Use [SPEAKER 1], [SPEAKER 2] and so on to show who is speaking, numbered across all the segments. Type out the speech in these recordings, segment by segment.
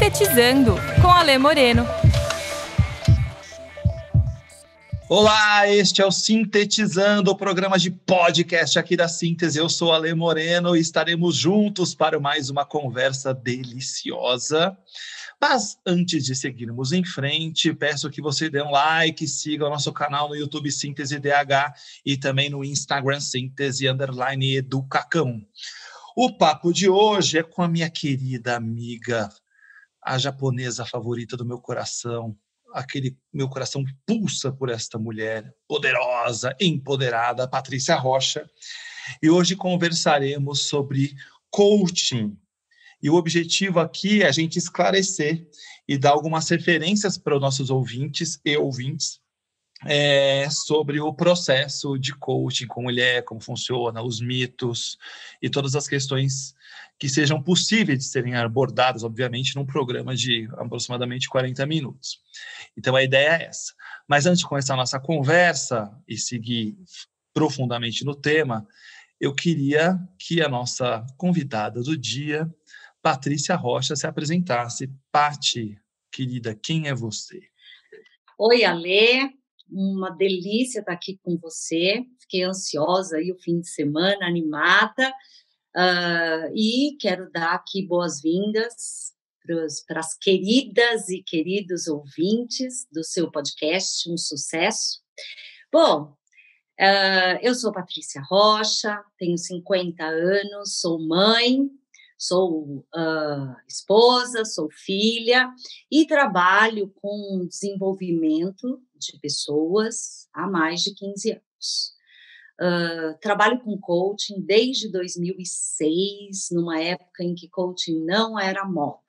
[SPEAKER 1] Sintetizando, com Alê Moreno.
[SPEAKER 2] Olá, este é o Sintetizando, o programa de podcast aqui da Síntese. Eu sou Alê Moreno e estaremos juntos para mais uma conversa deliciosa. Mas antes de seguirmos em frente, peço que você dê um like, siga o nosso canal no YouTube Síntese DH e também no Instagram Síntese_Educacão. O papo de hoje é com a minha querida amiga, a japonesa favorita do meu coração, aquele meu coração que pulsa por esta mulher poderosa, empoderada, Patrícia Rocha. E hoje conversaremos sobre coaching. E o objetivo aqui é a gente esclarecer e dar algumas referências para os nossos ouvintes sobre o processo de coaching, como ele é, como funciona, os mitos e todas as questões que sejam possíveis de serem abordadas, obviamente, num programa de aproximadamente 40 minutos. Então, a ideia é essa. Mas antes de começar a nossa conversa e seguir profundamente no tema, eu queria que a nossa convidada do dia, Patrícia Rocha, se apresentasse. Pati, querida, quem é você?
[SPEAKER 3] Oi, Alê, uma delícia estar aqui com você. Fiquei ansiosa aí o fim de semana, animada, e quero dar aqui boas-vindas para as queridas e queridos ouvintes do seu podcast, um sucesso. Bom, eu sou Patrícia Rocha, tenho 50 anos, sou mãe, sou esposa, sou filha e trabalho com desenvolvimento de pessoas há mais de 15 anos. Trabalho com coaching desde 2006, numa época em que coaching não era moda.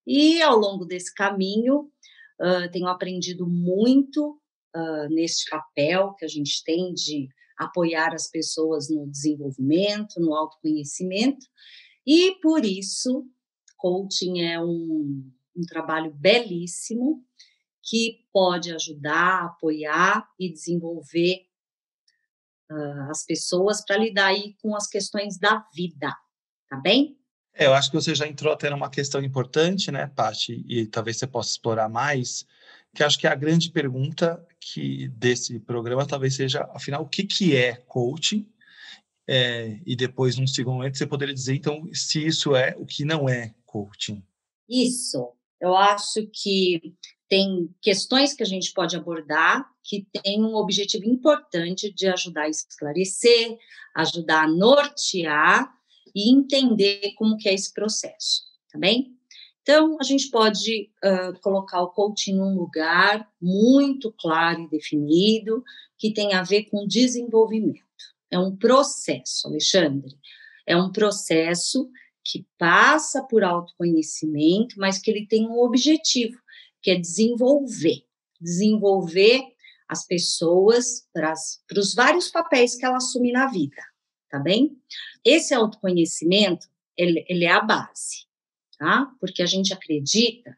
[SPEAKER 3] E ao longo desse caminho, tenho aprendido muito neste papel que a gente tem de apoiar as pessoas no desenvolvimento, no autoconhecimento, e por isso, coaching é um trabalho belíssimo que pode ajudar, apoiar e desenvolver as pessoas para lidar aí com as questões da vida, tá bem?
[SPEAKER 2] Eu acho que você já entrou até numa questão importante, né, Paty, e talvez você possa explorar mais, que acho que a grande pergunta desse programa talvez seja, afinal, o que é coaching? E depois, num segundo momento, você poderia dizer, então, se isso é o que não é coaching.
[SPEAKER 3] Isso, eu acho que tem questões que a gente pode abordar que tem um objetivo importante de ajudar a esclarecer, ajudar a nortear e entender como que é esse processo, tá bem? Então, a gente pode colocar o coaching num lugar muito claro e definido, que tem a ver com desenvolvimento. É um processo, Alexandre, é um processo que passa por autoconhecimento, mas que ele tem um objetivo, que é desenvolver as pessoas para os vários papéis que ela assume na vida, tá bem? Esse autoconhecimento, ele é a base, tá? Porque a gente acredita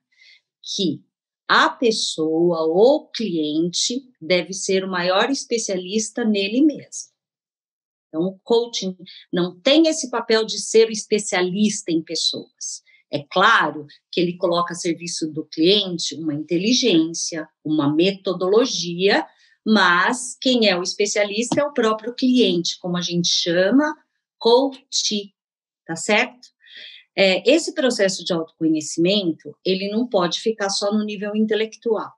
[SPEAKER 3] que a pessoa ou cliente deve ser o maior especialista nele mesmo. Então, o coaching não tem esse papel de ser o especialista em pessoas. É claro que ele coloca a serviço do cliente uma inteligência, uma metodologia, mas quem é o especialista é o próprio cliente, como a gente chama, coach, tá certo? Esse processo de autoconhecimento, ele não pode ficar só no nível intelectual,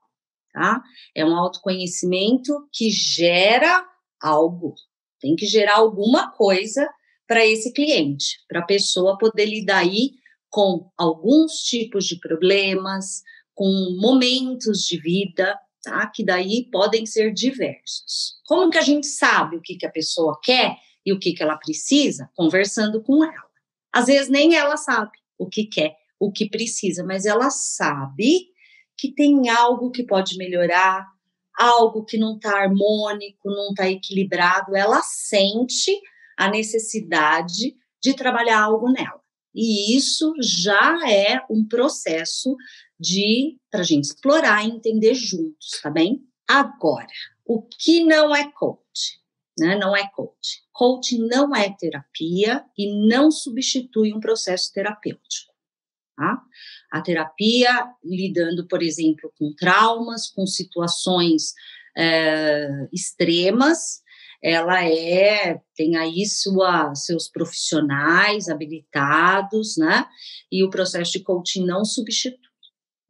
[SPEAKER 3] tá? É um autoconhecimento que gera algo, tem que gerar alguma coisa para esse cliente, para a pessoa poder lidar aí com alguns tipos de problemas, com momentos de vida, tá? Que daí podem ser diversos. Como que a gente sabe o que a pessoa quer e o que ela precisa? Conversando com ela. Às vezes nem ela sabe o que quer, o que precisa, mas ela sabe que tem algo que pode melhorar, algo que não está harmônico, não está equilibrado, ela sente a necessidade de trabalhar algo nela. E isso já é um processo para a gente explorar e entender juntos, tá bem? Agora, o que não é coach? Né? Não é coaching. Coaching não é terapia e não substitui um processo terapêutico. tá? A terapia lidando, por exemplo, com traumas, com situações extremas, ela tem aí seus profissionais habilitados, né? E o processo de coaching não substitui.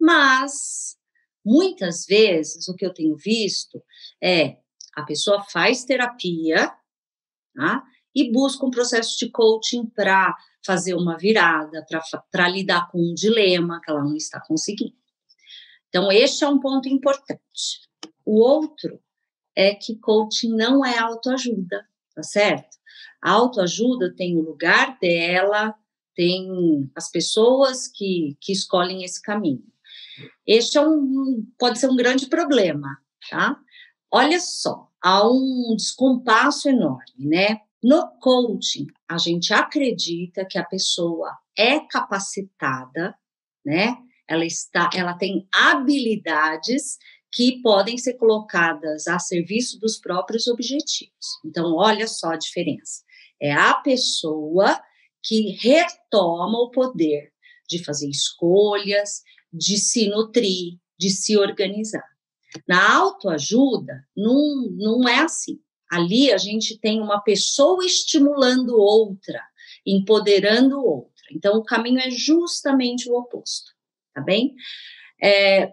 [SPEAKER 3] Mas, muitas vezes, o que eu tenho visto é a pessoa faz terapia, tá? E busca um processo de coaching para fazer uma virada, para lidar com um dilema que ela não está conseguindo. Então, este é um ponto importante. O outro é que coaching não é autoajuda, tá certo? A autoajuda tem o lugar dela, tem as pessoas que escolhem esse caminho. Este pode ser um grande problema, tá? Olha só, há um descompasso enorme, né? No coaching, a gente acredita que a pessoa é capacitada, né? Ela tem habilidades que podem ser colocadas a serviço dos próprios objetivos. Então, olha só a diferença. É a pessoa que retoma o poder de fazer escolhas, de se nutrir, de se organizar. Na autoajuda, não é assim. Ali a gente tem uma pessoa estimulando outra, empoderando outra. Então, o caminho é justamente o oposto, tá bem?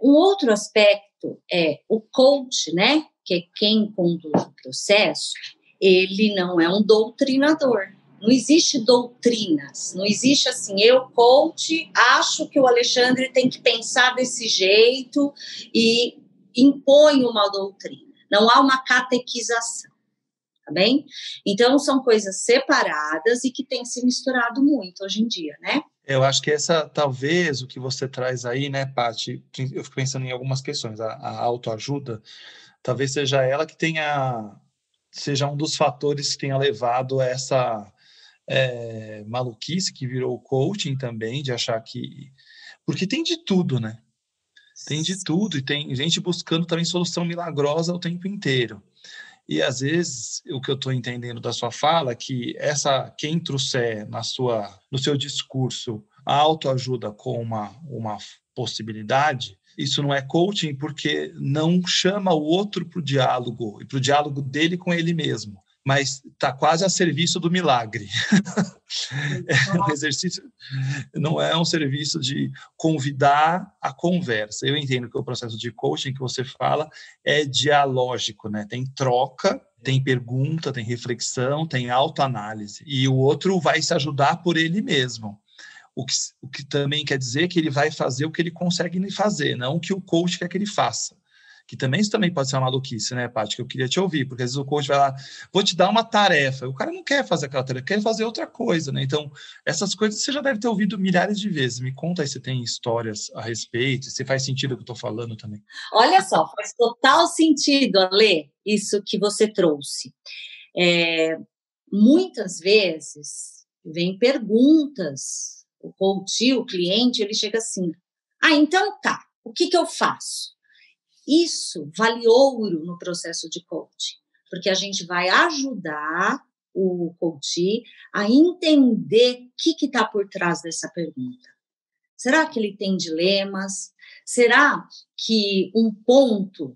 [SPEAKER 3] Um outro aspecto é o coach, né? Que é quem conduz o processo, ele não é um doutrinador. Não existe doutrinas, não existe assim, eu, coach, acho que o Alexandre tem que pensar desse jeito e impõe uma doutrina. Não há uma catequização, tá bem? Então, são coisas separadas e que têm se misturado muito hoje em dia, né?
[SPEAKER 2] Eu acho que talvez, o que você traz aí, né, Paty, eu fico pensando em algumas questões. A autoajuda, talvez seja ela que seja um dos fatores que tenha levado a essa maluquice que virou o coaching também, de achar que... Porque tem de tudo, né? Tem de tudo, e tem gente buscando também solução milagrosa o tempo inteiro. E, às vezes, o que eu estou entendendo da sua fala é que quem trouxer no seu discurso a autoajuda com uma possibilidade, isso não é coaching porque não chama o outro para o diálogo, e para o diálogo dele com ele mesmo, mas está quase a serviço do milagre. É um exercício, não é um serviço de convidar a conversa. Eu entendo que o processo de coaching que você fala é dialógico, né? Tem troca, tem pergunta, tem reflexão, tem autoanálise. E o outro vai se ajudar por ele mesmo. O que também quer dizer que ele vai fazer o que ele consegue fazer, não o que o coach quer que ele faça. Isso também pode ser uma maluquice, né, Paty? Que eu queria te ouvir, porque às vezes o coach vai lá, vou te dar uma tarefa. O cara não quer fazer aquela tarefa, quer fazer outra coisa, né? Então, essas coisas você já deve ter ouvido milhares de vezes. Me conta aí se tem histórias a respeito, se faz sentido o que eu estou falando também.
[SPEAKER 3] Olha só, faz total sentido, Ale, isso que você trouxe. Muitas vezes, vem perguntas, o coach, o cliente, ele chega assim, então tá, o que eu faço? Isso vale ouro no processo de coaching, porque a gente vai ajudar o coach a entender o que está por trás dessa pergunta. Será que ele tem dilemas? Será que um ponto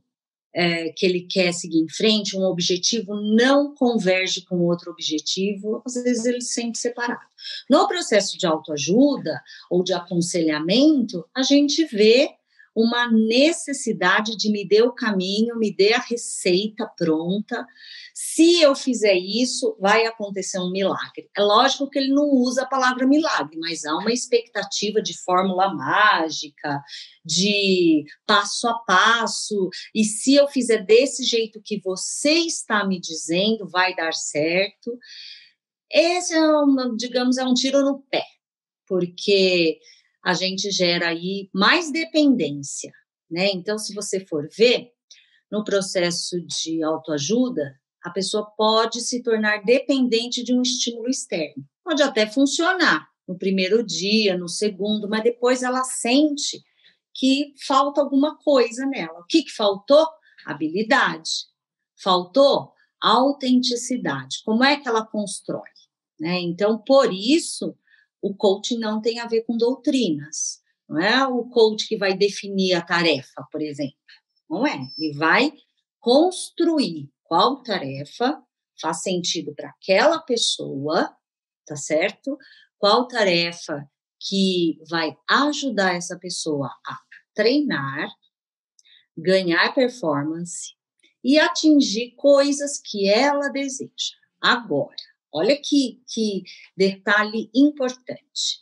[SPEAKER 3] que ele quer seguir em frente, um objetivo, não converge com outro objetivo? Às vezes ele se sente separado. No processo de autoajuda ou de aconselhamento, a gente vê uma necessidade de me dê o caminho, me dê a receita pronta. Se eu fizer isso, vai acontecer um milagre. É lógico que ele não usa a palavra milagre, mas há uma expectativa de fórmula mágica, de passo a passo, e se eu fizer desse jeito que você está me dizendo, vai dar certo. Esse digamos, é um tiro no pé, porque a gente gera aí mais dependência, né? Então, se você for ver, no processo de autoajuda, a pessoa pode se tornar dependente de um estímulo externo. Pode até funcionar no primeiro dia, no segundo, mas depois ela sente que falta alguma coisa nela. O que faltou? Habilidade. Faltou autenticidade. Como é que ela constrói? Né? Então, por isso, o coaching não tem a ver com doutrinas. Não é o coach que vai definir a tarefa, por exemplo. Não é. Ele vai construir qual tarefa faz sentido para aquela pessoa, tá certo? Qual tarefa que vai ajudar essa pessoa a treinar, ganhar performance e atingir coisas que ela deseja. Agora, olha que detalhe importante.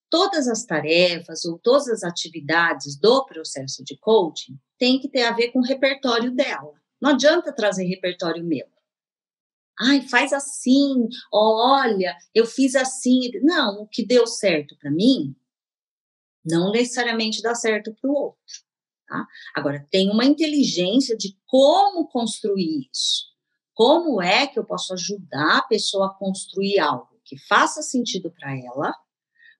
[SPEAKER 3] Todas as tarefas ou todas as atividades do processo de coaching tem que ter a ver com o repertório dela. Não adianta trazer repertório meu. Ai, faz assim, olha, eu fiz assim. Não, o que deu certo para mim, não necessariamente dá certo para o outro. Tá? Agora, tem uma inteligência de como construir isso. Como é que eu posso ajudar a pessoa a construir algo que faça sentido para ela,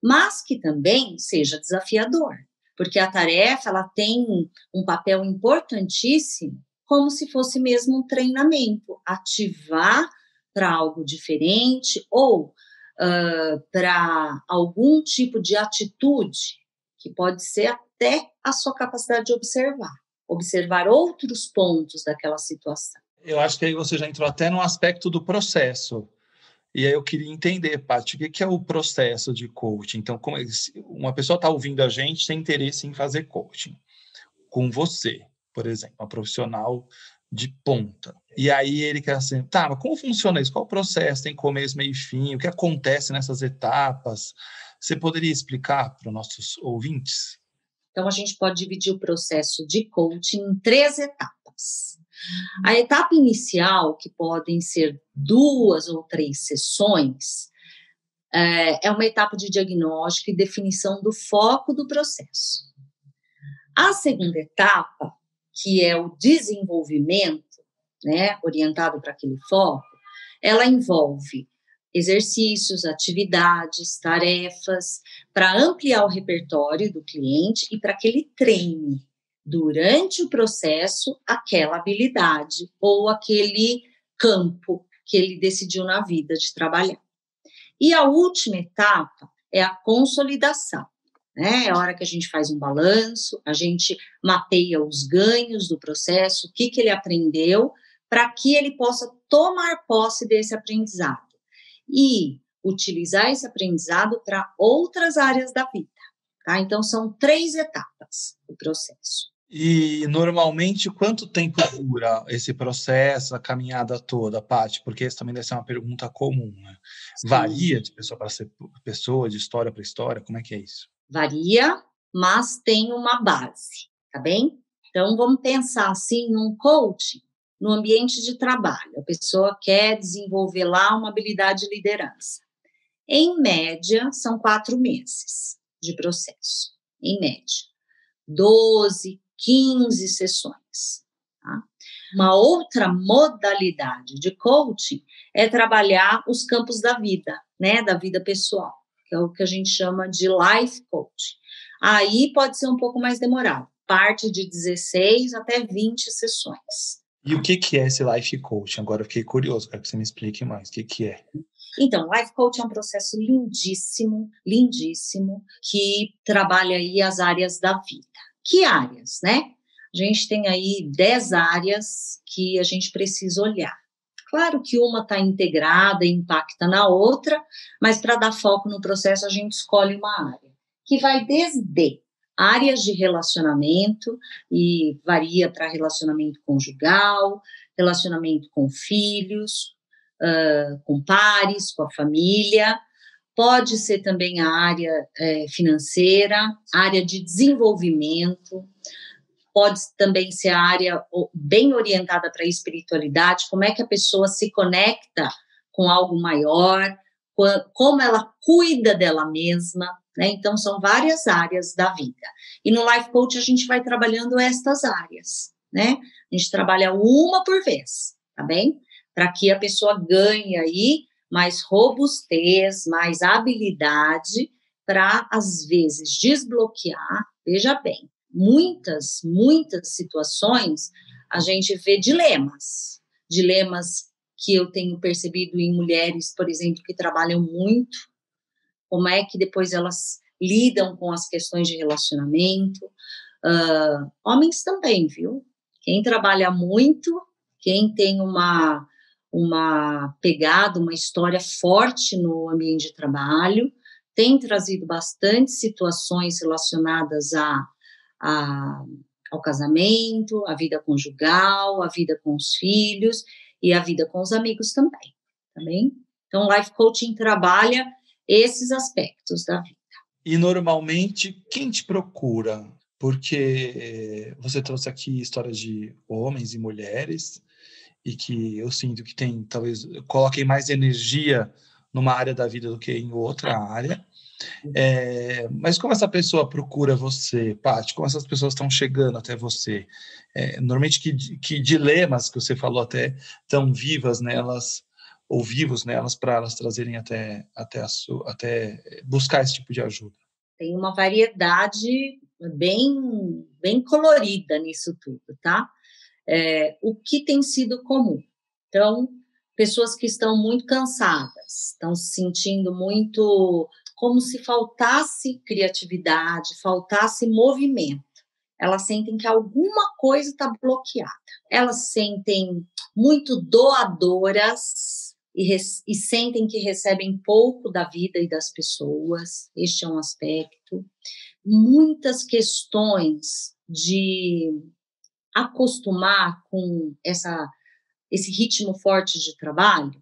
[SPEAKER 3] mas que também seja desafiador, porque a tarefa ela tem um papel importantíssimo, como se fosse mesmo um treinamento, ativar para algo diferente ou para algum tipo de atitude que pode ser até a sua capacidade de observar outros pontos daquela situação.
[SPEAKER 2] Eu acho que aí você já entrou até no aspecto do processo. E aí eu queria entender, Paty, o que é o processo de coaching? Então, como uma pessoa está ouvindo a gente tem interesse em fazer coaching com você, por exemplo, uma profissional de ponta. E aí ele quer assim, tá, mas como funciona isso? Qual o processo? Tem começo, meio e fim? O que acontece nessas etapas? Você poderia explicar para os nossos ouvintes?
[SPEAKER 3] Então, a gente pode dividir o processo de coaching em 3 etapas. A etapa inicial, que podem ser 2 ou 3 sessões, é uma etapa de diagnóstico e definição do foco do processo. A segunda etapa, que é o desenvolvimento, né, orientado para aquele foco, ela envolve exercícios, atividades, tarefas, para ampliar o repertório do cliente e para que ele treine durante o processo aquela habilidade ou aquele campo que ele decidiu na vida de trabalhar. E a última etapa é a consolidação, né? É a hora que a gente faz um balanço, a gente mapeia os ganhos do processo, o que ele aprendeu, para que ele possa tomar posse desse aprendizado e utilizar esse aprendizado para outras áreas da vida, tá? Então, são 3 etapas do processo.
[SPEAKER 2] E, normalmente, quanto tempo dura esse processo, a caminhada toda, Paty? Porque isso também deve ser uma pergunta comum, né? Varia de pessoa para pessoa, de história para história? Como é que é isso?
[SPEAKER 3] Varia, mas tem uma base, tá bem? Então, vamos pensar assim num coaching, no ambiente de trabalho. A pessoa quer desenvolver lá uma habilidade de liderança. Em média, são 4 meses de processo, em média. 12, 15 sessões. Tá? Uma outra modalidade de coaching é trabalhar os campos da vida, né, da vida pessoal, que é o que a gente chama de life coaching. Aí pode ser um pouco mais demorado, parte de 16 até 20 sessões.
[SPEAKER 2] E o que é esse life coaching? Agora eu fiquei curioso, quero que você me explique mais. O que é?
[SPEAKER 3] Então, life coaching é um processo lindíssimo, lindíssimo, que trabalha aí as áreas da vida. Que áreas, né? A gente tem aí 10 áreas que a gente precisa olhar. Claro que uma está integrada e impacta na outra, mas para dar foco no processo a gente escolhe uma área, que vai desde áreas de relacionamento, e varia para relacionamento conjugal, relacionamento com filhos, com pares, com a família, pode ser também a área financeira, área de desenvolvimento, pode também ser a área bem orientada para a espiritualidade, como é que a pessoa se conecta com algo maior, como ela cuida dela mesma, né? Então, são várias áreas da vida. E no Life Coach a gente vai trabalhando estas áreas, né? A gente trabalha uma por vez, tá bem? Para que a pessoa ganhe aí mais robustez, mais habilidade para, às vezes, desbloquear. Veja bem, muitas situações a gente vê dilemas que eu tenho percebido em mulheres, por exemplo, que trabalham muito, como é que depois elas lidam com as questões de relacionamento. Homens também, viu? Quem trabalha muito, quem tem uma pegada, uma história forte no ambiente de trabalho, tem trazido bastante situações relacionadas ao casamento, à vida conjugal, à vida com os filhos e à vida com os amigos também, tá bem? Então, o Life Coaching trabalha esses aspectos da vida.
[SPEAKER 2] E, normalmente, quem te procura? Porque você trouxe aqui histórias de homens e mulheres, e que eu sinto que talvez, coloquem mais energia numa área da vida do que em outra área. Mas como essa pessoa procura você, Paty? Como essas pessoas estão chegando até você? Normalmente, que dilemas que você falou até estão vivas nelas, ou vivos nelas, para elas trazerem até buscar esse tipo de ajuda?
[SPEAKER 3] Tem uma variedade bem colorida nisso tudo, tá? O que tem sido comum? Então, pessoas que estão muito cansadas, estão se sentindo muito como se faltasse criatividade, faltasse movimento. Elas sentem que alguma coisa está bloqueada. Elas sentem muito doadoras e sentem que recebem pouco da vida e das pessoas. Este é um aspecto. Muitas questões de acostumar com esse ritmo forte de trabalho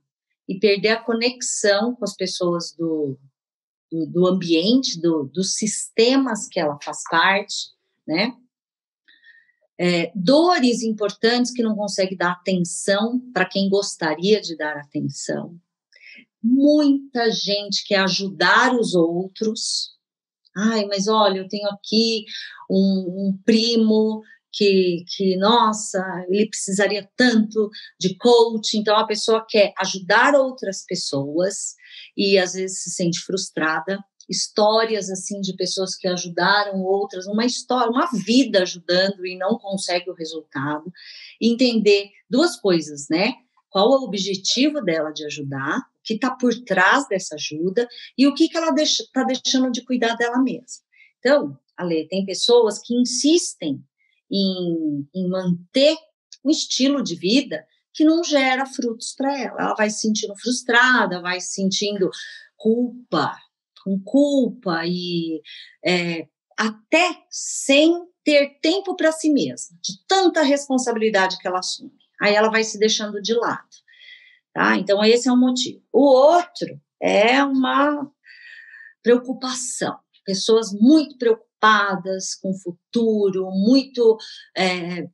[SPEAKER 3] e perder a conexão com as pessoas do ambiente, dos sistemas que ela faz parte, né? Dores importantes que não consegue dar atenção para quem gostaria de dar atenção. Muita gente quer ajudar os outros. Ai, mas olha, eu tenho aqui um primo que, nossa, ele precisaria tanto de coaching. Então, a pessoa quer ajudar outras pessoas e, às vezes, se sente frustrada. Histórias, assim, de pessoas que ajudaram outras, uma vida ajudando e não consegue o resultado. Entender duas coisas, né? Qual é o objetivo dela de ajudar, o que está por trás dessa ajuda e o que ela está deixando de cuidar dela mesma. Então, Ale, tem pessoas que insistem em manter um estilo de vida que não gera frutos para ela. Ela vai se sentindo frustrada, vai se sentindo com culpa e até sem ter tempo para si mesma, de tanta responsabilidade que ela assume. Aí ela vai se deixando de lado, tá? Então, esse é um motivo. O outro é uma preocupação. Pessoas muito preocupadas com o futuro, muito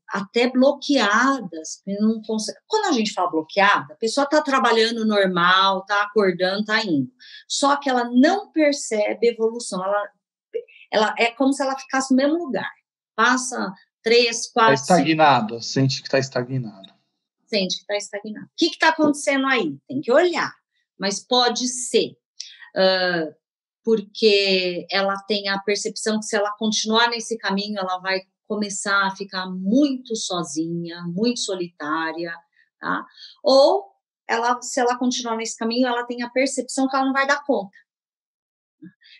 [SPEAKER 3] até bloqueadas. Não consegue. Quando a gente fala bloqueada, a pessoa está trabalhando normal, está acordando, está indo. Só que ela não percebe evolução. Ela é como se ela ficasse no mesmo lugar. Passa 3, 4...
[SPEAKER 2] Está estagnado, sente que está estagnado.
[SPEAKER 3] Sente que está estagnado. O que está acontecendo aí? Tem que olhar. Mas pode ser porque ela tem a percepção que se ela continuar nesse caminho, ela vai começar a ficar muito sozinha, muito solitária, tá? Ou se ela continuar nesse caminho, ela tem a percepção que ela não vai dar conta.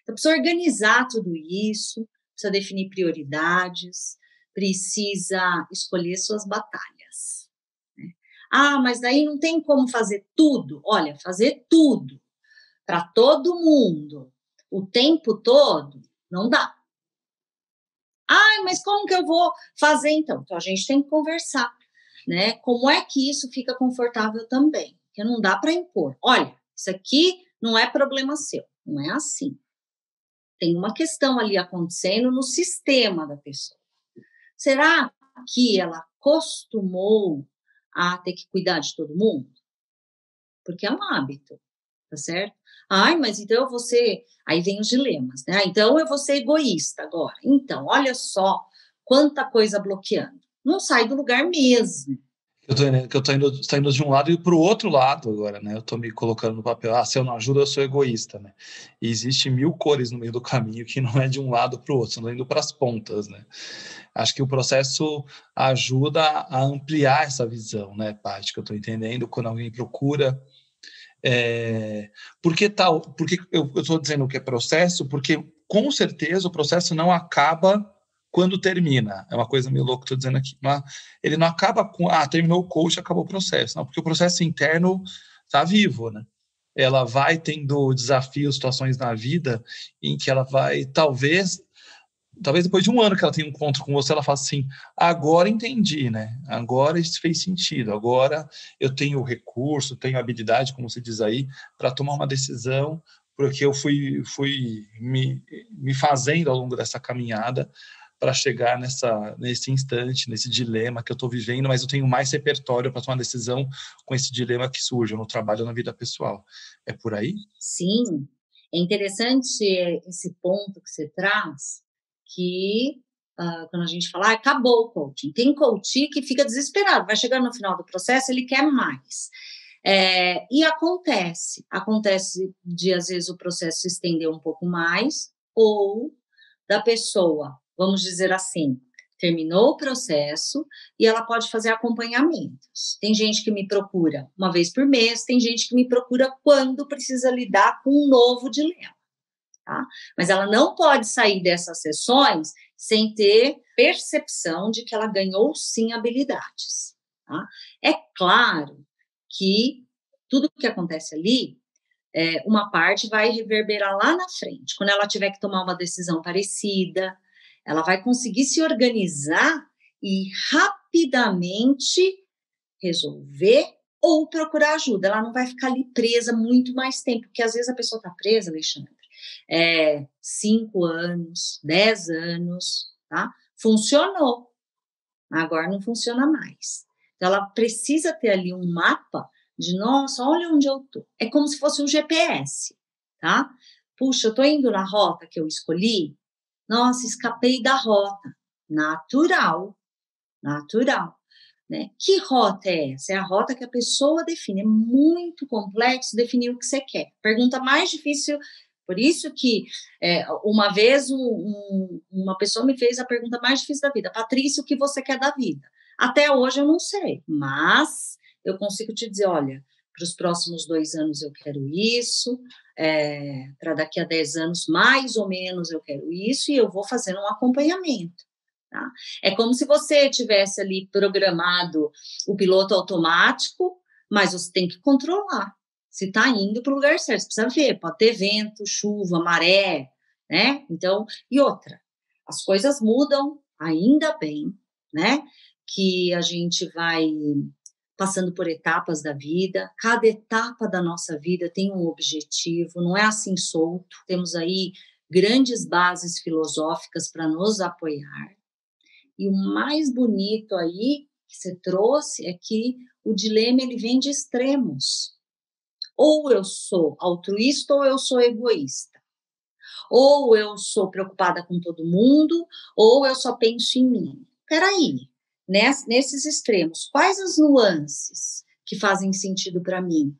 [SPEAKER 3] Então, precisa organizar tudo isso, precisa definir prioridades, precisa escolher suas batalhas, né? Mas daí não tem como fazer tudo. Olha, fazer tudo para todo mundo o tempo todo, não dá. Mas como que eu vou fazer então? Então, a gente tem que conversar, né? Como é que isso fica confortável também? Porque não dá para impor. Olha, isso aqui não é problema seu. Não é assim. Tem uma questão ali acontecendo no sistema da pessoa. Será que ela acostumou a ter que cuidar de todo mundo? Porque é um hábito, tá certo? Mas então eu vou ser... Aí vem os dilemas, né? Então eu vou ser egoísta agora. Então, olha só quanta coisa bloqueando. Não sai do lugar mesmo.
[SPEAKER 2] Eu tô indo de um lado e para o outro lado agora, né? Eu tô me colocando no papel. Se eu não ajudo, eu sou egoísta, né? E existe 1000 cores no meio do caminho que não é de um lado para o outro, não indo para as pontas, né? Acho que o processo ajuda a ampliar essa visão, né, Paty? Que eu tô entendendo quando alguém procura Por que tal? Porque eu estou dizendo que é processo, porque com certeza o processo não acaba quando termina. É uma coisa meio louca que estou dizendo aqui. Ele não acaba com, terminou o coach, acabou o processo. Não, porque o processo interno está vivo, né? Ela vai tendo desafios, situações na vida em que ela vai, talvez depois de um ano que ela tem um encontro com você, ela fala assim, agora entendi, né? Agora isso fez sentido, agora eu tenho recurso, tenho habilidade, como você diz aí, para tomar uma decisão, porque eu fui me fazendo ao longo dessa caminhada para chegar nesse instante, nesse dilema que eu estou vivendo, mas eu tenho mais repertório para tomar decisão com esse dilema que surge no trabalho ou na vida pessoal. É por aí?
[SPEAKER 3] Sim, é interessante esse ponto que você traz, que quando a gente fala, acabou o coaching. Tem coach que fica desesperado, vai chegar no final do processo, ele quer mais. E acontece de, às vezes, o processo se estender um pouco mais, ou da pessoa, vamos dizer assim, terminou o processo e ela pode fazer acompanhamentos. Tem gente que me procura uma vez por mês, tem gente que me procura quando precisa lidar com um novo dilema, tá? Mas ela não pode sair dessas sessões sem ter percepção de que ela ganhou, sim, habilidades, tá? É claro que tudo que acontece ali, uma parte vai reverberar lá na frente, quando ela tiver que tomar uma decisão parecida, ela vai conseguir se organizar e rapidamente resolver ou procurar ajuda. Ela não vai ficar ali presa muito mais tempo, porque às vezes a pessoa está presa, Alexandre, 5 anos, 10 anos, tá? Funcionou, agora não funciona mais. Então, ela precisa ter ali um mapa de, nossa, olha onde eu tô. É como se fosse um GPS, tá? Puxa, eu tô indo na rota que eu escolhi, nossa, escapei da rota. Natural, né? Que rota é essa? É a rota que a pessoa define. É muito complexo definir o que você quer. Pergunta mais difícil, por isso que uma vez uma pessoa me fez a pergunta mais difícil da vida. Patrícia, o que você quer da vida? Até hoje eu não sei, mas eu consigo te dizer, olha, para os próximos 2 anos eu quero isso, para daqui a 10 anos, mais ou menos, eu quero isso, e eu vou fazendo um acompanhamento, tá? É como se você tivesse ali programado o piloto automático, mas você tem que controlar se está indo para o lugar certo. Você precisa ver, pode ter vento, chuva, maré, né? Então, e outra, as coisas mudam, ainda bem, né? Que a gente vai passando por etapas da vida, cada etapa da nossa vida tem um objetivo, não é assim solto, temos aí grandes bases filosóficas para nos apoiar, e o mais bonito aí que você trouxe é que o dilema ele vem de extremos, ou eu sou altruísta ou eu sou egoísta, ou eu sou preocupada com todo mundo, ou eu só penso em mim. Peraí, nesses extremos, quais as nuances que fazem sentido para mim?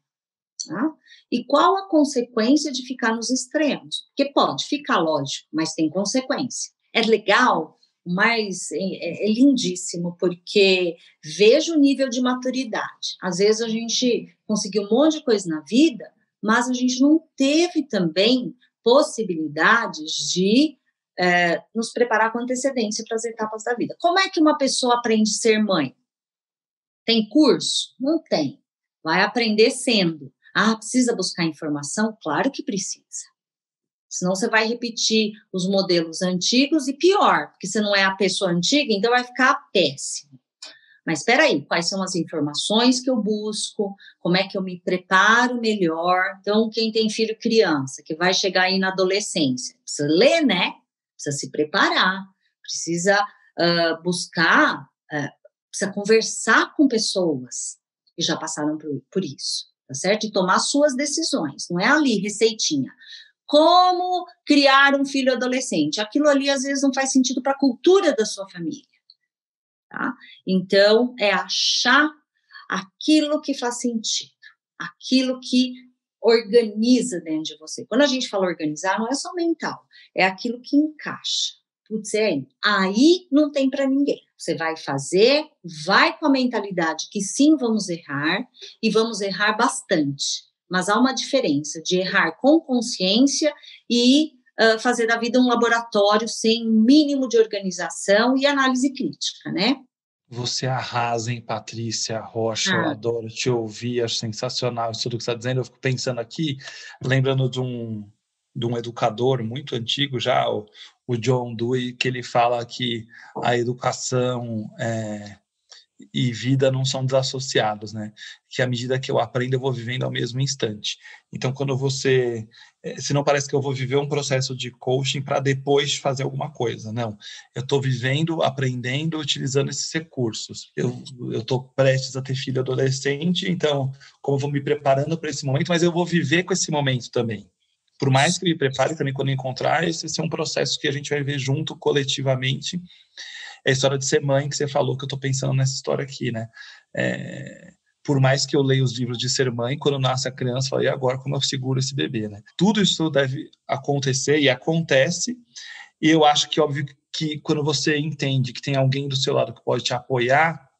[SPEAKER 3] Tá? E qual a consequência de ficar nos extremos? Porque pode ficar, lógico, mas tem consequência. É legal, mas é lindíssimo, porque veja o nível de maturidade. Às vezes a gente conseguiu um monte de coisa na vida, mas a gente não teve também possibilidades de nos preparar com antecedência para as etapas da vida. Como é que uma pessoa aprende a ser mãe? Tem curso? Não tem. Vai aprender sendo. Precisa buscar informação? Claro que precisa. Senão você vai repetir os modelos antigos e pior, porque você não é a pessoa antiga, então vai ficar péssimo. Mas espera aí, quais são as informações que eu busco? Como é que eu me preparo melhor? Então, quem tem filho criança, que vai chegar aí na adolescência, precisa ler, né? Precisa se preparar, precisa buscar, precisa conversar com pessoas que já passaram por isso, tá certo? E tomar suas decisões, não é ali receitinha. Como criar um filho adolescente? Aquilo ali, às vezes, não faz sentido para a cultura da sua família. Tá? Então, é achar aquilo que faz sentido, aquilo que organiza dentro de você. Quando a gente fala organizar, não é só mental, é aquilo que encaixa. Putz, aí não tem para ninguém. Você vai fazer, vai com a mentalidade que sim, vamos errar, e vamos errar bastante. mas há uma diferença de errar com consciência e fazer da vida um laboratório sem mínimo de organização e análise crítica, né?
[SPEAKER 2] Você arrasa, hein, Patrícia Rocha? Eu
[SPEAKER 3] Ah,
[SPEAKER 2] adoro te ouvir, acho sensacional isso tudo que você está dizendo. Eu fico pensando aqui, lembrando de um educador muito antigo já, o John Dewey, que ele fala que a educação e vida não são desassociados, né? Que à medida que eu aprendo, eu vou vivendo ao mesmo instante. Então, quando se não parece que eu vou viver um processo de coaching para depois fazer alguma coisa, não. Eu estou vivendo, aprendendo, utilizando esses recursos. Eu estou prestes a ter filho adolescente, então, como eu vou me preparando para esse momento, mas eu vou viver com esse momento também. Por mais que me prepare também quando encontrar, esse é um processo que a gente vai ver junto, coletivamente. É a história de ser mãe que você falou, que eu estou pensando nessa história aqui, né? Por mais que eu leia os livros de ser mãe, quando nasce a criança, eu falo, e agora como eu seguro esse bebê, né? Tudo isso deve acontecer e acontece, e eu acho que, óbvio, que quando você entende que tem alguém do seu lado que pode te apoiar,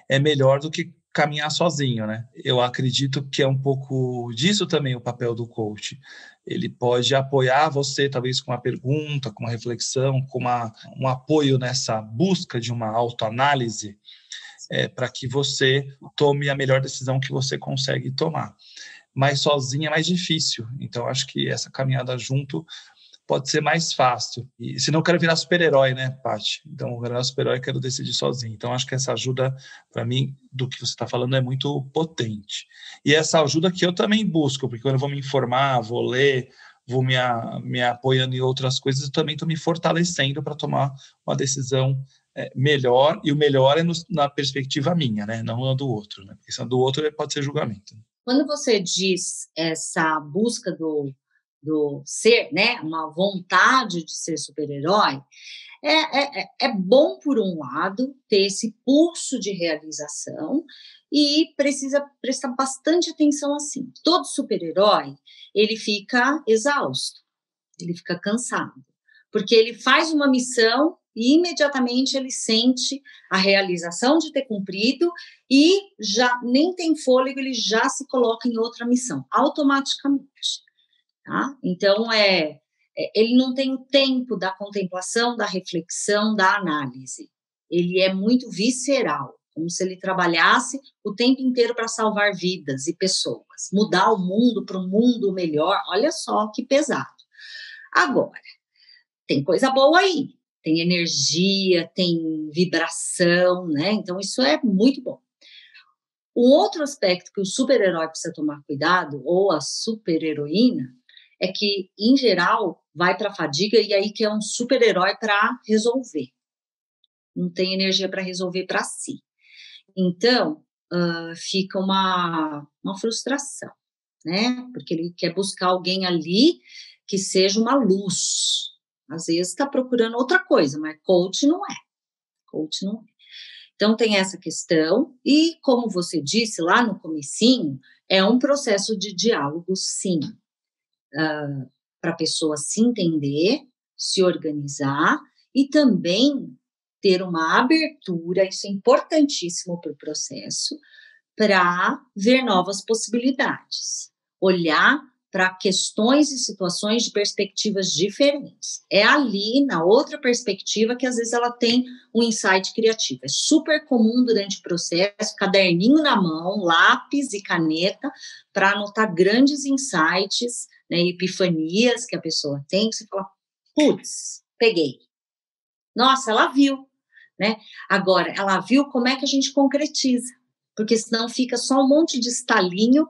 [SPEAKER 2] é melhor do que caminhar sozinho, né? Eu acredito que é um pouco disso também o papel do coach. Ele pode apoiar você, talvez com uma pergunta, com uma reflexão, com um apoio nessa busca de uma autoanálise, para que você tome a melhor decisão que você consegue tomar. Mas sozinho é mais difícil. Então, acho que essa caminhada junto pode ser mais fácil. E se não, eu quero virar super-herói, né, Paty? Então, eu virar super-herói, eu quero decidir sozinho. Então, acho que essa ajuda, para mim, do que você está falando, é muito potente. E essa ajuda que eu também busco, porque quando eu vou me informar, vou ler, vou me apoiando em outras coisas, eu também estou me fortalecendo para tomar uma decisão melhor, e o melhor é na perspectiva minha, né? Não na do outro, né? Porque se a do outro pode ser julgamento.
[SPEAKER 3] quando você diz essa busca do ser, né, uma vontade de ser super-herói, é bom, por um lado, ter esse pulso de realização e precisa prestar bastante atenção assim. Todo super-herói, ele fica exausto, ele fica cansado, porque ele faz uma missão e imediatamente ele sente a realização de ter cumprido e já nem tem fôlego, ele já se coloca em outra missão, automaticamente. Tá? Então, ele não tem o tempo da contemplação, da reflexão, da análise. Ele é muito visceral, como se ele trabalhasse o tempo inteiro para salvar vidas e pessoas, mudar o mundo para um mundo melhor. Olha só que pesado. Agora, tem coisa boa aí, tem energia, tem vibração, né? Então, isso é muito bom. Um outro aspecto que o super-herói precisa tomar cuidado, ou a super-heroína, é que, em geral, vai para a fadiga e aí quer um super-herói para resolver. Não tem energia para resolver para si. Então, fica uma frustração, né? Porque ele quer buscar alguém ali que seja uma luz. Às vezes está procurando outra coisa, mas coach não é. Coach não é. Então, tem essa questão, e como você disse lá no comecinho, é um processo de diálogo, sim, para a pessoa se entender, se organizar e também ter uma abertura, isso é importantíssimo para o processo, para ver novas possibilidades, olhar para questões e situações de perspectivas diferentes. É ali, na outra perspectiva, que às vezes ela tem um insight criativo. É super comum durante o processo, caderninho na mão, lápis e caneta, para anotar grandes insights, né, epifanias que a pessoa tem, que você fala, putz, peguei. Nossa, ela viu, né? Agora, ela viu como é que a gente concretiza, porque senão fica só um monte de estalinho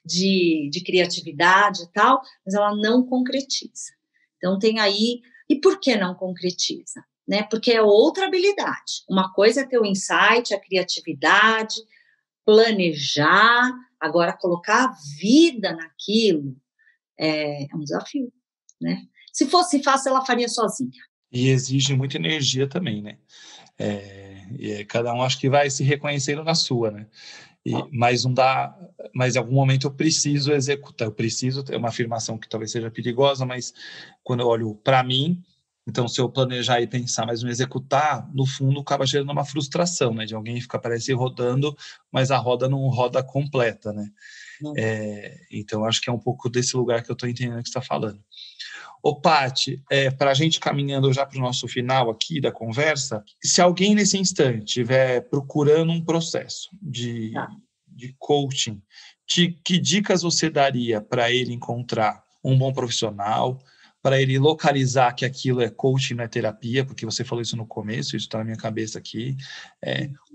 [SPEAKER 3] de criatividade e tal, mas ela não concretiza. Então, tem aí... E por que não concretiza? Né? Porque é outra habilidade. Uma coisa é ter o insight, a criatividade, planejar, agora colocar a vida naquilo é um desafio, né? Se fosse fácil, ela faria sozinha.
[SPEAKER 2] E exige muita energia também, né? Cada um acho que vai se reconhecendo na sua, né? Mas não dá, mas em algum momento eu preciso executar, é uma afirmação que talvez seja perigosa, mas quando eu olho para mim, Então, se eu planejar e pensar, mas não executar, no fundo, acaba gerando uma frustração, né? De alguém ficar, parece, rodando, mas a roda não roda completa, né? Então, acho que é um pouco desse lugar que eu estou entendendo que você está falando. Ô, Paty, para a gente caminhando já para o nosso final aqui da conversa, se alguém nesse instante estiver procurando um processo de coaching, que dicas você daria para ele encontrar um bom profissional, para ele localizar que aquilo é coaching, não é terapia, porque você falou isso no começo, isso está na minha cabeça aqui.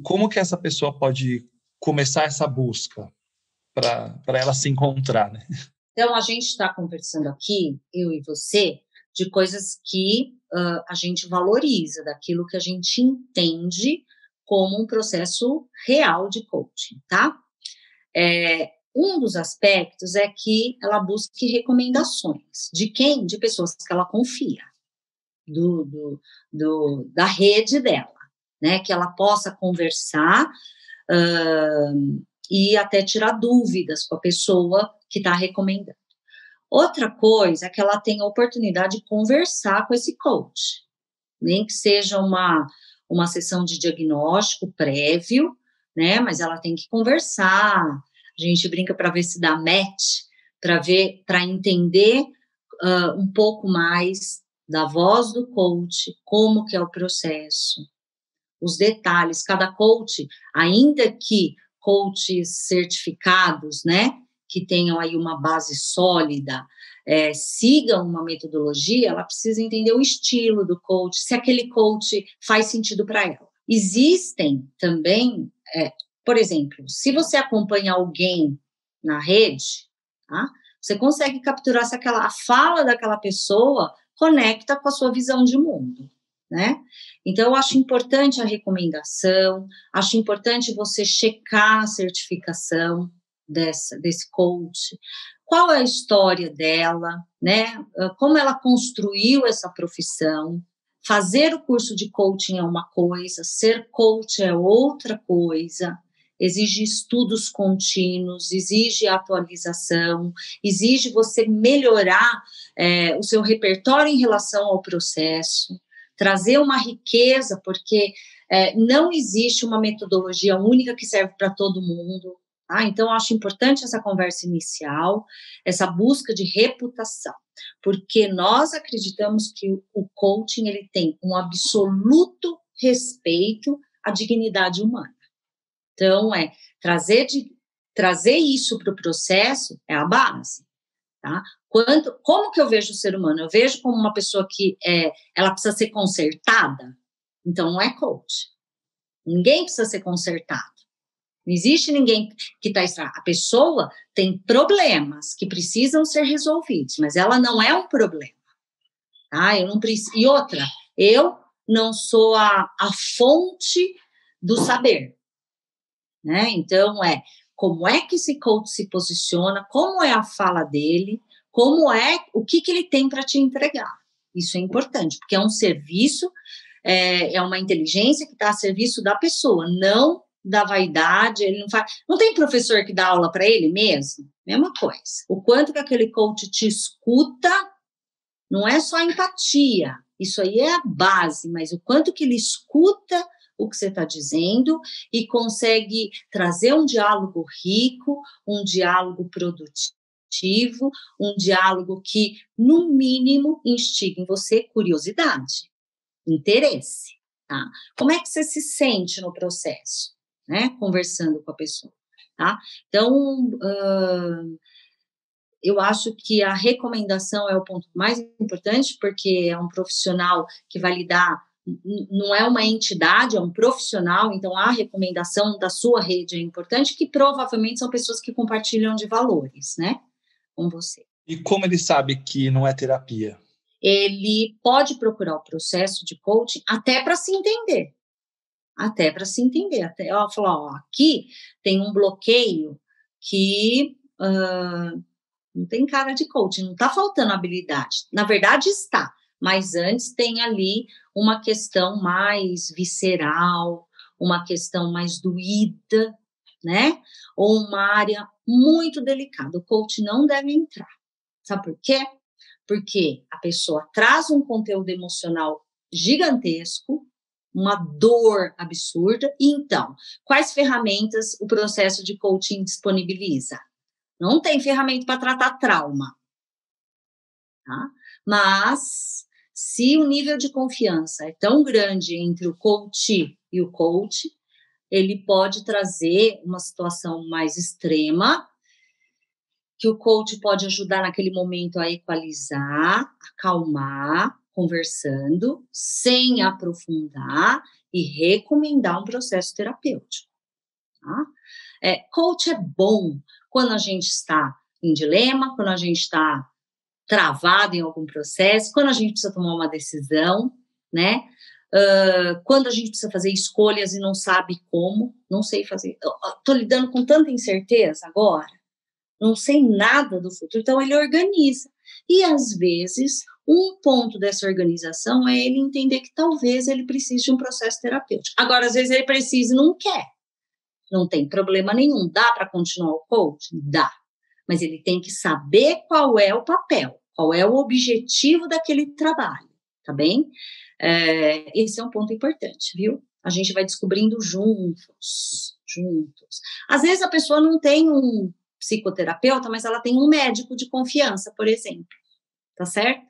[SPEAKER 2] Como que essa pessoa pode começar essa busca para ela se encontrar, né?
[SPEAKER 3] Então, a gente está conversando aqui, eu e você, de coisas que a gente valoriza, daquilo que a gente entende como um processo real de coaching, tá? Um dos aspectos é que ela busque recomendações. De quem? De pessoas que ela confia, da rede dela, né? Que ela possa conversar e até tirar dúvidas com a pessoa que está recomendando. Outra coisa é que ela tenha a oportunidade de conversar com esse coach, nem que seja uma sessão de diagnóstico prévio, né? Mas ela tem que conversar. A gente brinca para ver se dá match, para entender um pouco mais da voz do coach, como que é o processo, os detalhes. Cada coach, ainda que coaches certificados, né, que tenham aí uma base sólida, sigam uma metodologia, ela precisa entender o estilo do coach, se aquele coach faz sentido para ela. Existem também, por exemplo, se você acompanha alguém na rede, tá, você consegue capturar se a fala daquela pessoa conecta com a sua visão de mundo, né? Então, eu acho importante a recomendação, acho importante você checar a certificação desse coach, qual é a história dela, né? Como ela construiu essa profissão. Fazer o curso de coaching é uma coisa, ser coach é outra coisa, exige estudos contínuos, exige atualização, exige você melhorar o seu repertório em relação ao processo, trazer uma riqueza, porque não existe uma metodologia única que serve para todo mundo. Tá? Então, eu acho importante essa conversa inicial, essa busca de reputação, porque nós acreditamos que o coaching ele tem um absoluto respeito à dignidade humana. Então, trazer isso para o processo é a base. Tá? Como que eu vejo o ser humano? Eu vejo como uma pessoa que ela precisa ser consertada, então não é coach. Ninguém precisa ser consertado. Não existe ninguém que está estragado. A pessoa tem problemas que precisam ser resolvidos, mas ela não é um problema. Tá? Eu não preciso. E outra, eu não sou a fonte do saber. Né? Então, como é que esse coach se posiciona, como é a fala dele, o que ele tem para te entregar. Isso é importante, porque é um serviço, é uma inteligência que está a serviço da pessoa, não da vaidade. Ele não tem professor que dá aula para ele mesmo? Mesma coisa. O quanto que aquele coach te escuta, não é só empatia, isso aí é a base, mas o quanto que ele escuta o que você está dizendo e consegue trazer um diálogo rico, um diálogo produtivo, um diálogo que, no mínimo, instiga em você curiosidade, interesse, tá? Como é que você se sente no processo, né? Conversando com a pessoa, tá? Então, eu acho que a recomendação é o ponto mais importante, porque é um profissional que vai lidar, não é uma entidade, é um profissional, então a recomendação da sua rede é importante, que provavelmente são pessoas que compartilham de valores, né, com você.
[SPEAKER 2] E como ele sabe que não é terapia?
[SPEAKER 3] Ele pode procurar o processo de coaching até para se entender, até falar, aqui tem um bloqueio que não tem cara de coaching, não está faltando habilidade, na verdade está, mas antes tem ali uma questão mais visceral, uma questão mais doída, né? Ou uma área muito delicada. O coach não deve entrar. Sabe por quê? Porque a pessoa traz um conteúdo emocional gigantesco, uma dor absurda, e então, quais ferramentas o processo de coaching disponibiliza? Não tem ferramenta para tratar trauma, tá? Mas, se o nível de confiança é tão grande entre o coach e o coach, ele pode trazer uma situação mais extrema, que o coach pode ajudar naquele momento a equalizar, acalmar, conversando, sem aprofundar e recomendar um processo terapêutico. Tá? Coach é bom quando a gente está em dilema, quando a gente está travado em algum processo, quando a gente precisa tomar uma decisão, né? Quando a gente precisa fazer escolhas e não sabe como, não sei fazer. Estou lidando com tanta incerteza agora, não sei nada do futuro, então ele organiza. E, às vezes, um ponto dessa organização é ele entender que talvez ele precise de um processo terapêutico. Agora, às vezes, ele precisa e não quer. Não tem problema nenhum. Dá para continuar o coaching? Dá. Mas ele tem que saber qual é o papel, qual é o objetivo daquele trabalho, tá bem? Esse é um ponto importante, viu? A gente vai descobrindo juntos. Às vezes, a pessoa não tem um psicoterapeuta, mas ela tem um médico de confiança, por exemplo, tá certo?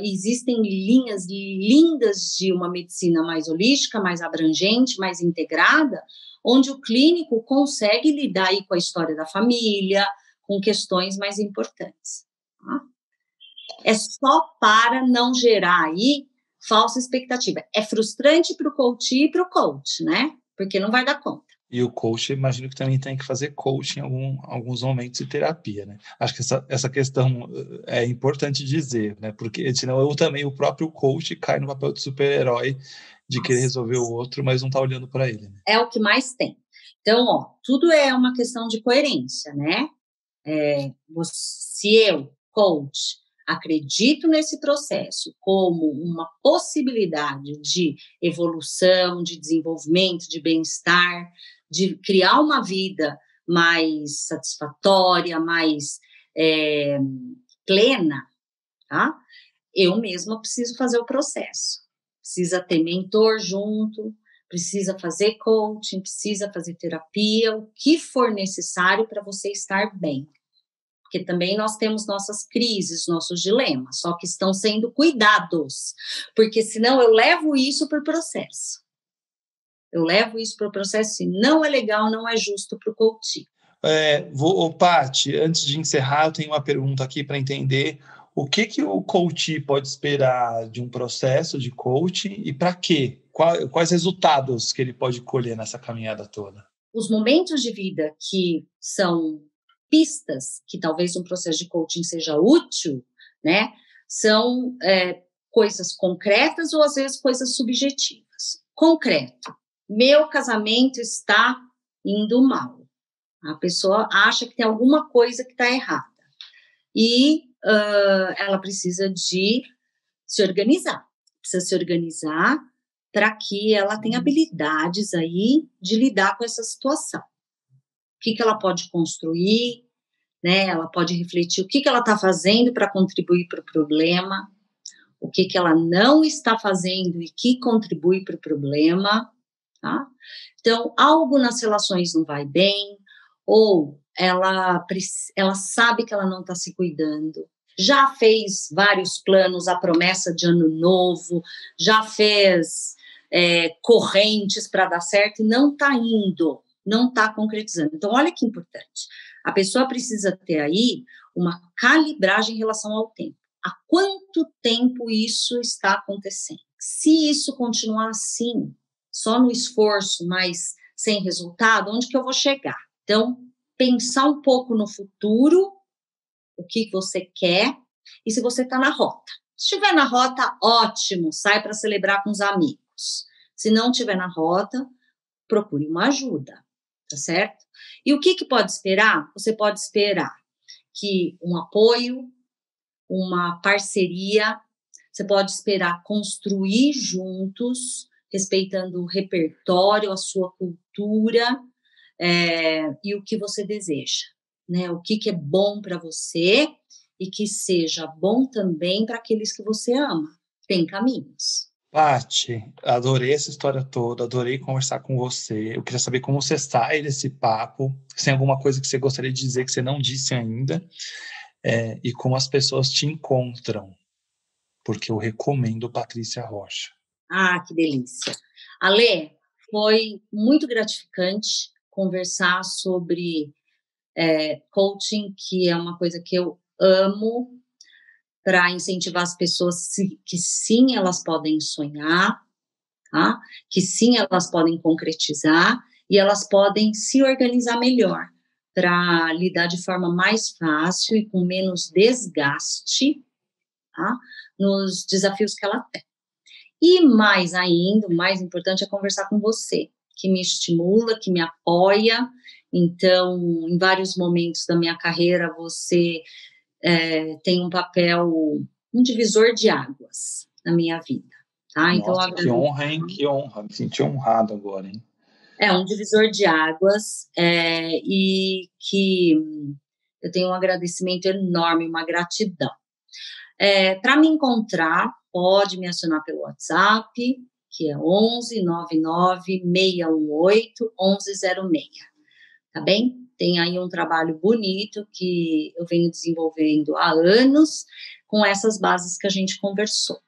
[SPEAKER 3] Existem linhas lindas de uma medicina mais holística, mais abrangente, mais integrada, onde o clínico consegue lidar aí com a história da família, com questões mais importantes. Tá? É só para não gerar aí falsa expectativa. É frustrante para o coach e para o coach, né? Porque não vai dar conta.
[SPEAKER 2] E o coach, imagino que também tem que fazer coaching em alguns momentos de terapia, né? Acho que essa questão é importante dizer, né? Porque senão o próprio coach cai no papel de super-herói de querer resolver o outro, mas não está olhando para ele. Né?
[SPEAKER 3] É o que mais tem. Então, tudo é uma questão de coerência, né? Se eu, coach, acredito nesse processo como uma possibilidade de evolução, de desenvolvimento, de bem-estar, de criar uma vida mais satisfatória, mais plena, tá? Eu mesma preciso fazer o processo. Precisa ter mentor junto, precisa fazer coaching, precisa fazer terapia, o que for necessário para você estar bem. Porque também nós temos nossas crises, nossos dilemas, só que estão sendo cuidados, porque senão eu levo isso para o processo. E não é legal, não é justo para o coaching.
[SPEAKER 2] Paty, antes de encerrar, eu tenho uma pergunta aqui para entender o que o coach pode esperar de um processo de coaching e para quê? Quais resultados que ele pode colher nessa caminhada toda?
[SPEAKER 3] Os momentos de vida que são pistas que talvez um processo de coaching seja útil, né, são coisas concretas ou às vezes coisas subjetivas. Concreto, meu casamento está indo mal. A pessoa acha que tem alguma coisa que está errada e ela precisa de se organizar. Precisa se organizar para que ela tenha habilidades aí de lidar com essa situação. O que ela pode construir, né? Ela pode refletir o que ela está fazendo para contribuir para o problema, o que ela não está fazendo e que contribui para o problema, tá? Então, algo nas relações não vai bem, ou ela sabe que ela não está se cuidando, já fez vários planos, a promessa de ano novo, já fez correntes para dar certo e não está indo, não está concretizando. Então, olha que importante. A pessoa precisa ter aí uma calibragem em relação ao tempo. Há quanto tempo isso está acontecendo? Se isso continuar assim, só no esforço, mas sem resultado, onde que eu vou chegar? Então, pensar um pouco no futuro, o que você quer, e se você está na rota. Se estiver na rota, ótimo, sai para celebrar com os amigos. Se não estiver na rota, procure uma ajuda, tá certo? E o que pode esperar? Você pode esperar que um apoio, uma parceria, você pode esperar construir juntos, respeitando o repertório, a sua cultura, e o que você deseja, né? O que é bom para você e que seja bom também para aqueles que você ama. Tem caminhos.
[SPEAKER 2] Paty, adorei essa história toda, adorei conversar com você. Eu queria saber como você sai desse papo, se tem alguma coisa que você gostaria de dizer que você não disse ainda, e como as pessoas te encontram, porque eu recomendo Patrícia Rocha.
[SPEAKER 3] Ah, que delícia. Ale, foi muito gratificante conversar sobre coaching, que é uma coisa que eu amo, para incentivar as pessoas que sim, elas podem sonhar, tá? Que sim, elas podem concretizar e elas podem se organizar melhor para lidar de forma mais fácil e com menos desgaste, tá? Nos desafios que ela tem. E mais ainda, o mais importante é conversar com você, que me estimula, que me apoia. Então, em vários momentos da minha carreira, você tem um papel, um divisor de águas na minha vida, tá? Então,
[SPEAKER 2] nossa, que honra, hein? Que honra, me senti honrado agora, hein?
[SPEAKER 3] É um divisor de águas, e que eu tenho um agradecimento enorme, uma gratidão. Para me encontrar, pode me acionar pelo WhatsApp, que é 11 99 618 1106, tá bem? Tem aí um trabalho bonito que eu venho desenvolvendo há anos com essas bases que a gente conversou.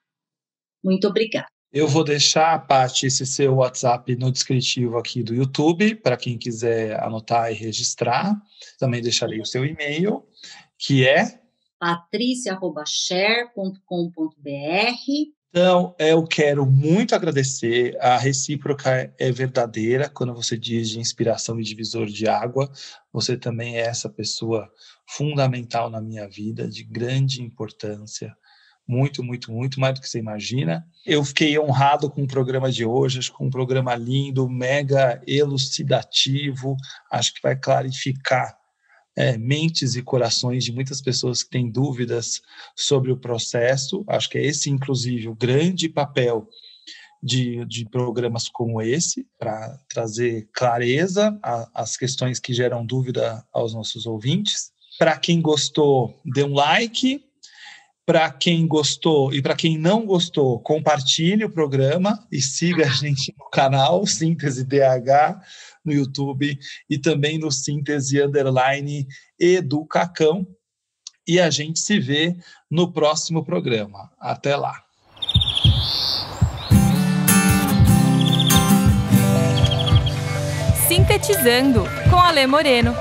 [SPEAKER 3] Muito obrigada.
[SPEAKER 2] Eu vou deixar, Paty, esse seu WhatsApp no descritivo aqui do YouTube, para quem quiser anotar e registrar. Também deixarei o seu e-mail, que é
[SPEAKER 3] patricia@share.com.br.
[SPEAKER 2] Então, eu quero muito agradecer. A recíproca é verdadeira quando você diz de inspiração e divisor de água. Você também é essa pessoa fundamental na minha vida, de grande importância. Muito, muito, muito mais do que você imagina. Eu fiquei honrado com o programa de hoje, acho que um programa lindo, mega elucidativo, acho que vai clarificar mentes e corações de muitas pessoas que têm dúvidas sobre o processo. Acho que é esse, inclusive, o grande papel de programas como esse, para trazer clareza às questões que geram dúvida aos nossos ouvintes. Para quem gostou, dê um like. Para quem gostou e para quem não gostou, compartilhe o programa e siga a gente no canal Síntese DH no YouTube e também no Síntese_Educacão. E a gente se vê no próximo programa. Até lá.
[SPEAKER 1] Sintetizando com Ale Moreno.